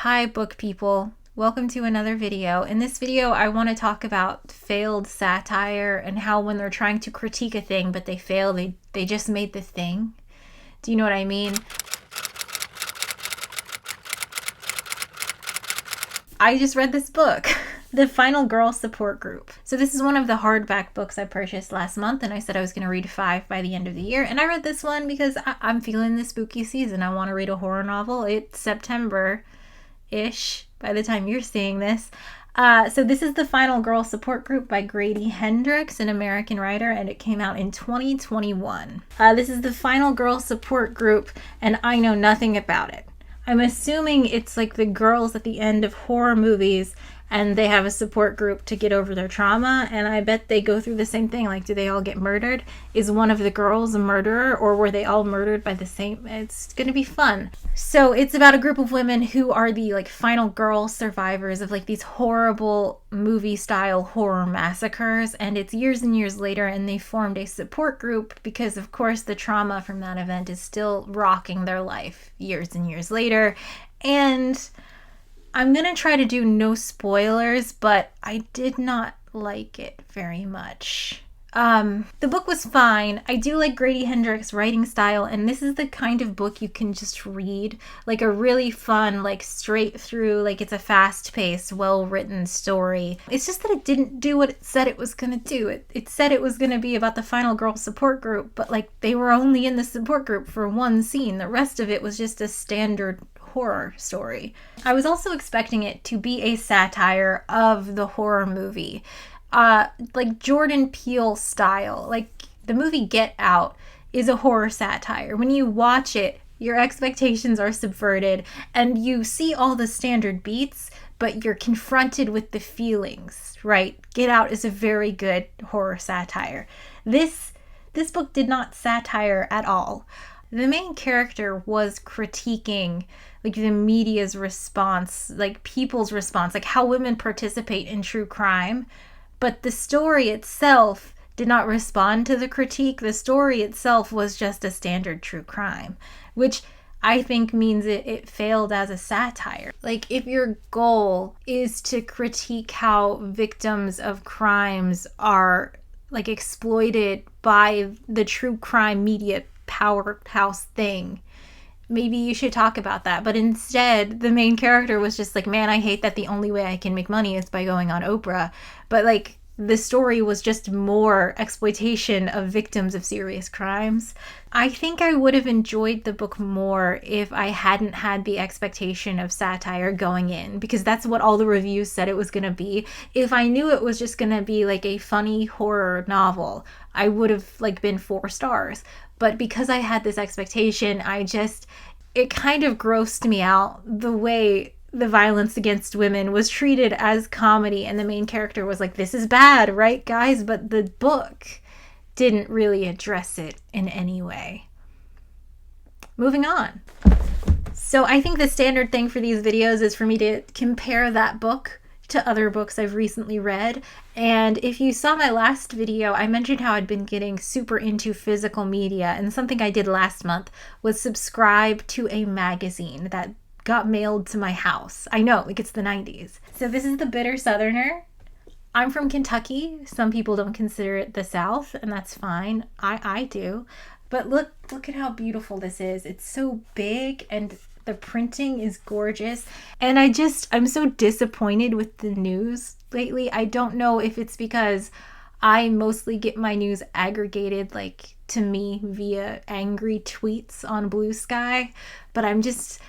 Hi book people, welcome to another video. In this video I want to talk about failed satire and how when they're trying to critique a thing but they fail, they just made the thing. Do you know what I mean? I just read this book, The Final Girl Support Group. So this is one of the hardback books I purchased last month, and I said I was going to read 5 by the end of the year. And I read this one because I'm feeling the spooky season. I want to read a horror novel. It's September-ish by the time you're seeing this. So this is The Final Girl Support Group by Grady Hendrix, an American writer, and it came out in 2021. This is The Final Girl Support Group, and I know nothing about it. I'm assuming it's like the girls at the end of horror movies and they have a support group to get over their trauma, and I bet they go through the same thing. Like, do they all get murdered? Is one of the girls a murderer, or were they all murdered by the same? It's gonna be fun. So it's about a group of women who are the final girl survivors of these horrible movie style horror massacres, and it's years and years later, and they formed a support group because of course the trauma from that event is still rocking their life years and years later. And I'm going to try to do no spoilers, but I did not like it very much. The book was fine. I do like Grady Hendrix' writing style, and this is the kind of book you can just read. Like a really fun, straight through, it's a fast-paced, well-written story. It's just that it didn't do what it said it was going to do. It said it was going to be about the final girl support group, but they were only in the support group for one scene. The rest of it was just a standard horror story. I was also expecting it to be a satire of the horror movie. Jordan Peele style. The movie Get Out is a horror satire. When you watch it, your expectations are subverted and you see all the standard beats, but you're confronted with the feelings, right? Get Out is a very good horror satire. This book did not satire at all. The main character was critiquing the media's response, people's response, how women participate in true crime. But the story itself did not respond to the critique. The story itself was just a standard true crime, which I think means it failed as a satire. If your goal is to critique how victims of crimes are exploited by the true crime media powerhouse thing, maybe you should talk about that. But instead, the main character was just man, I hate that the only way I can make money is by going on Oprah. But the story was just more exploitation of victims of serious crimes. I think I would have enjoyed the book more if I hadn't had the expectation of satire going in, because that's what all the reviews said it was going to be. If I knew it was just going to be a funny horror novel, I would have been 4 stars. But because I had this expectation, it kind of grossed me out the way the violence against women was treated as comedy, and the main character was this is bad, right guys? But the book didn't really address it in any way. Moving on. So I think the standard thing for these videos is for me to compare that book to other books I've recently read. And if you saw my last video, I mentioned how I'd been getting super into physical media, and something I did last month was subscribe to a magazine that got mailed to my house. I know, it's the 90s. So this is The Bitter Southerner. I'm from Kentucky. Some people don't consider it the South, and that's fine. I do. But look at how beautiful this is. It's so big, and the printing is gorgeous. And I'm so disappointed with the news lately. I don't know if it's because I mostly get my news aggregated to me via angry tweets on Blue Sky, but I just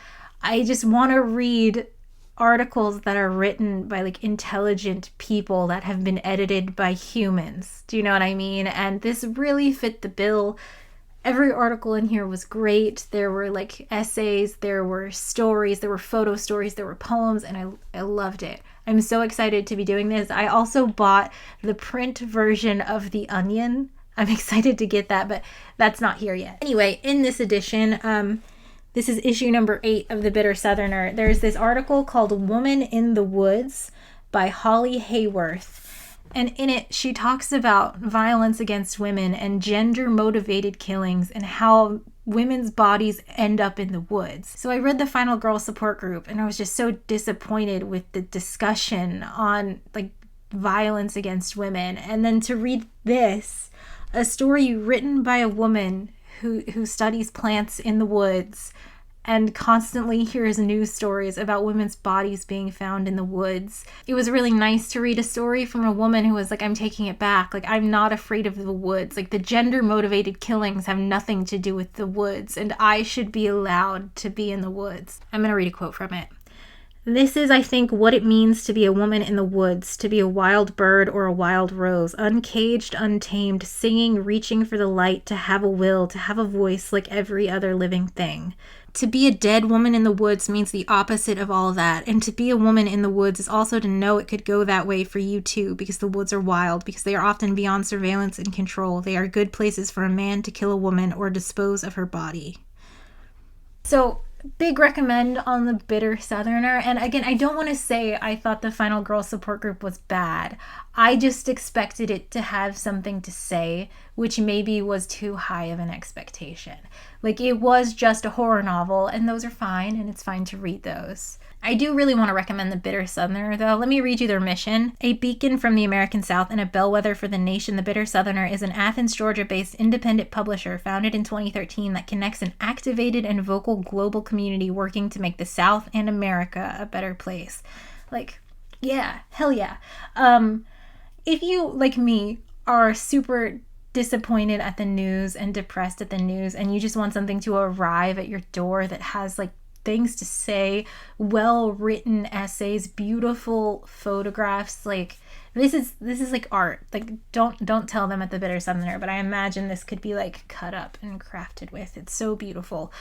want to read articles that are written by intelligent people that have been edited by humans. Do you know what I mean? And this really fit the bill. Every article in here was great. There were essays, there were stories, there were photo stories, there were poems, and I loved it. I'm so excited to be doing this. I also bought the print version of The Onion. I'm excited to get that, but that's not here yet. Anyway, in this edition, this is issue number 8 of The Bitter Southerner. There's this article called Woman in the Woods by Holly Hayworth. And in it, she talks about violence against women and gender-motivated killings and how women's bodies end up in the woods. So I read the Final Girl Support Group and I was just so disappointed with the discussion on like violence against women. And then to read this, a story written by a woman who studies plants in the woods and constantly hears news stories about women's bodies being found in the woods. It was really nice to read a story from a woman who was like, I'm taking it back. Like, I'm not afraid of the woods. Like, the gender-motivated killings have nothing to do with the woods, and I should be allowed to be in the woods. I'm going to read a quote from it. This is, I think, what it means to be a woman in the woods, to be a wild bird or a wild rose, uncaged, untamed, singing, reaching for the light, to have a will, to have a voice like every other living thing. To be a dead woman in the woods means the opposite of all that, and to be a woman in the woods is also to know it could go that way for you too, because the woods are wild, because they are often beyond surveillance and control. They are good places for a man to kill a woman or dispose of her body. So, big recommend on the Bitter Southerner. And again, I don't want to say I thought the Final Girl Support Group was bad. I just expected it to have something to say, which maybe was too high of an expectation. Like, it was just a horror novel, and those are fine, and it's fine to read those. I do really want to recommend the Bitter Southerner, though. Let me read you their mission. A beacon from the American South and a bellwether for the nation, the Bitter Southerner is an Athens, Georgia-based independent publisher founded in 2013 that connects an activated and vocal global community working to make the South and America a better place. Like, yeah, hell yeah. If you, like me, are super disappointed at the news and depressed at the news, and you just want something to arrive at your door that has like things to say, well-written essays, beautiful photographs, like this is like art. Like, don't tell them at the Bitter Southerner, but I imagine this could be like cut up and crafted with. It's so beautiful.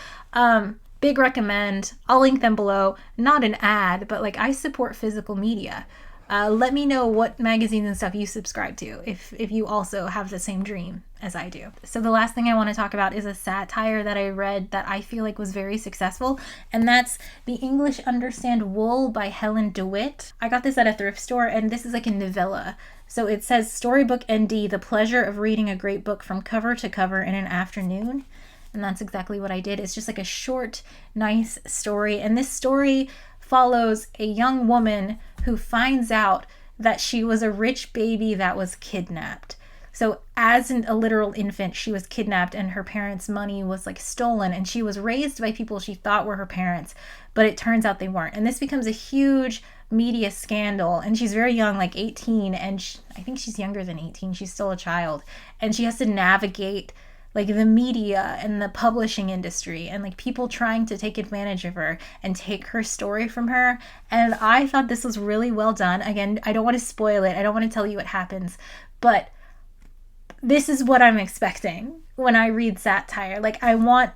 Big recommend. I'll link them below. Not an ad, but like, I support physical media. Let me know what magazines and stuff you subscribe to if you also have the same dream as I do. So the last thing I want to talk about is a satire that I read that I feel like was very successful, and that's The English Understand Wool by Helen DeWitt. I got this at a thrift store, and this is like a novella. So it says, Storybook ND, the pleasure of reading a great book from cover to cover in an afternoon. And that's exactly what I did. It's just like a short, nice story. And this story follows a young woman who finds out that she was a rich baby that was kidnapped. So as a literal infant, she was kidnapped and her parents' money was like stolen, and she was raised by people she thought were her parents, but it turns out they weren't. And this becomes a huge media scandal, and she's very young, like 18, and I think she's younger than 18. She's still a child, and she has to navigate like the media and the publishing industry and like people trying to take advantage of her and take her story from her. And I thought this was really well done. Again, I don't want to spoil it. I don't want to tell you what happens, but this is what I'm expecting when I read satire. Like, I want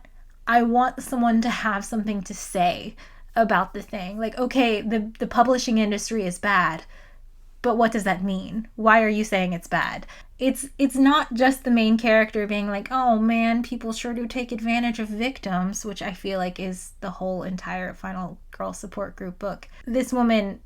someone to have something to say about the thing. Like, okay, the publishing industry is bad, but what does that mean? Why are you saying it's bad? It's not just the main character being like, oh man, people sure do take advantage of victims, which I feel like is the whole entire Final Girl Support Group book. This woman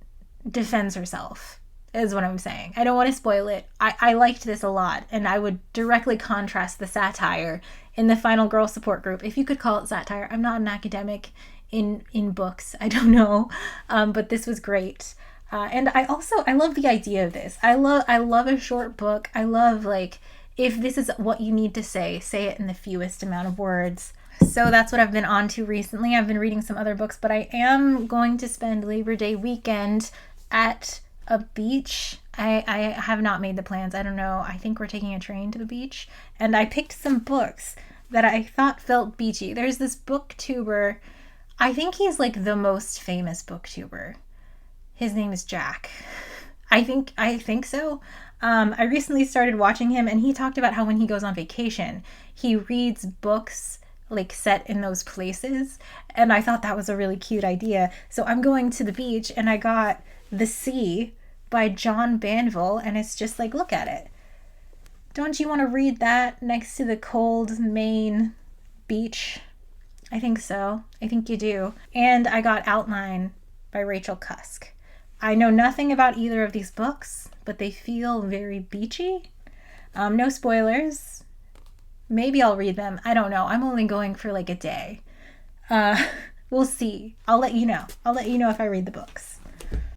defends herself, is what I'm saying. I don't want to spoil it. I liked this a lot, and I would directly contrast the satire in the Final Girl Support Group, if you could call it satire. I'm not an academic in books. I don't know, but this was great. And I love the idea of this. I love a short book. I love, like, if this is what you need to say it in the fewest amount of words. So that's what I've been on to recently. I've been reading some other books, but I am going to spend Labor Day weekend at a beach. I have not made the plans. I don't know. I think we're taking a train to the beach. And I picked some books that I thought felt beachy. There's this booktuber. I think he's like the most famous booktuber. His name is Jack. I think so. I recently started watching him, and he talked about how when he goes on vacation, he reads books like set in those places. And I thought that was a really cute idea. So I'm going to the beach, and I got The Sea by John Banville, and it's just like, look at it. Don't you want to read that next to the cold Maine beach? I think so. I think you do. And I got Outline by Rachel Cusk. I know nothing about either of these books, but they feel very beachy. No spoilers. Maybe I'll read them. I don't know. I'm only going for like a day. We'll see. I'll let you know. I'll let you know if I read the books.